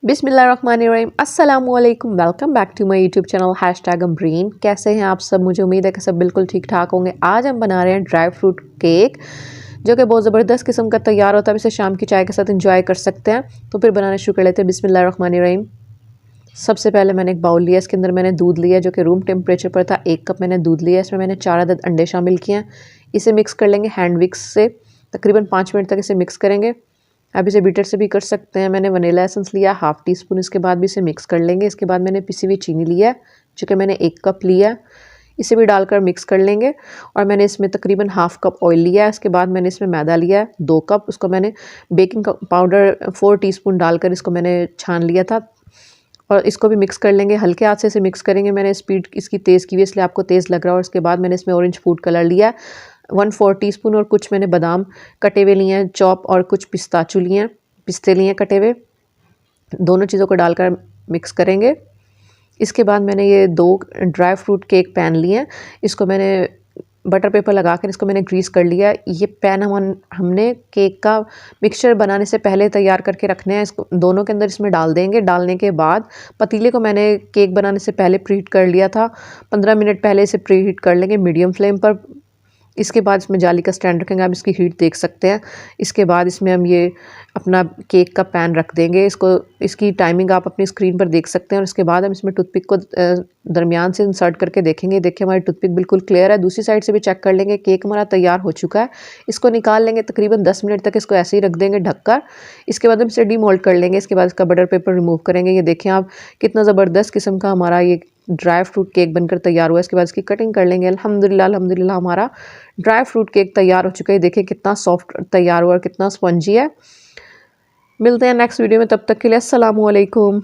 बिस्मिल्लाहिर्रहमानिर्रहीम अस्सलामुअलैकुम। Welcome back to my YouTube channel #Amreen. कैसे हैं आप सब? मुझे उम्मीद है कि सब बिल्कुल ठीक ठाक होंगे। आज हम बना रहे हैं ड्राई फ्रूट केक, जो कि बहुत ज़बरदस्त किस्म का तैयार होता है। इसे शाम की चाय के साथ इंजॉय कर सकते हैं। तो फिर बनाना शुरू कर लेते हैं। बिस्मिल्लाहिर्रहमानिर्रहीम। सबसे पहले मैंने एक बाउल लिया, इसके अंदर मैंने दूध लिया जो कि रूम टेम्परेचर पर था। 1 कप मैंने दूध लिया, इसमें मैंने 4 अदद अंडे शामिल किए हैं। इसे मिक्स कर लेंगे हैंड विक्स से। तकरीबन 5 मिनट तक इसे मिक्स करेंगे। आप इसे बीटर से भी कर सकते हैं। मैंने वनीला एसेंस लिया 1/2 टीस्पून। इसके बाद भी इसे मिक्स कर लेंगे। इसके बाद मैंने पिसी हुई चीनी लिया जो कि मैंने 1 कप लिया, इसे भी डालकर मिक्स कर लेंगे। और मैंने इसमें तकरीबन 1/2 कप ऑयल लिया है। इसके बाद मैंने इसमें मैदा लिया 2 कप। उसको मैंने बेकिंग पाउडर 4 टीस्पून डालकर इसको मैंने छान लिया था और इसको भी मिक्स कर लेंगे। हल्के हाथ से इसे मिक्स करेंगे। मैंने स्पीड इसकी तेज़ की हुई, इसलिए आपको तेज़ लग रहा है। और इसके बाद मैंने इसमें ऑरेंज फूड कलर लिया 1/4 टीस्पून और कुछ मैंने बादाम कटे हुए लिए हैं चॉप और कुछ पिस्ताचू लिए हैं, पिस्ते लिए हैं कटे हुए। दोनों चीज़ों को डालकर मिक्स करेंगे। इसके बाद मैंने ये 2 ड्राई फ्रूट केक पैन लिए हैं। इसको मैंने बटर पेपर लगाकर इसको मैंने ग्रीस कर लिया। ये पैन हमने केक का मिक्सचर बनाने से पहले तैयार करके रखने हैं। इसको दोनों के अंदर इसमें डाल देंगे। डालने के बाद पतीले को मैंने केक बनाने से पहले प्रीहीट कर लिया था। 15 मिनट पहले इसे प्रीहीट कर लेंगे मीडियम फ्लेम पर। इसके बाद इसमें जाली का स्टैंड रखेंगे, आप इसकी हीट देख सकते हैं। इसके बाद इसमें हम ये अपना केक का पैन रख देंगे। इसकी टाइमिंग आप अपनी स्क्रीन पर देख सकते हैं। और इसके बाद हम इसमें टूथपिक को दरमियान से इंसर्ट करके देखेंगे। देखिए हमारी टूथपिक बिल्कुल क्लियर है। दूसरी साइड से भी चेक कर लेंगे। केक हमारा तैयार हो चुका है। इसको निकाल लेंगे। तकरीबन 10 मिनट तक इसको ऐसे ही रख देंगे ढककर। इसके बाद हम इसे डीमोल्ड कर लेंगे। इसके बाद इसका बटर पेपर रिमूव करेंगे। ये देखें आप कितना ज़बरदस्त किस्म का हमारा ये ड्राई फ्रूट केक बनकर तैयार हुआ है। इसके बाद इसकी कटिंग कर लेंगे। अल्हम्दुलिल्लाह हमारा ड्राई फ्रूट केक तैयार हो चुका है। देखिए कितना सॉफ्ट तैयार हुआ और कितना स्पंजी है। मिलते हैं नेक्स्ट वीडियो में, तब तक के लिए अस्सलामु अलैकुम।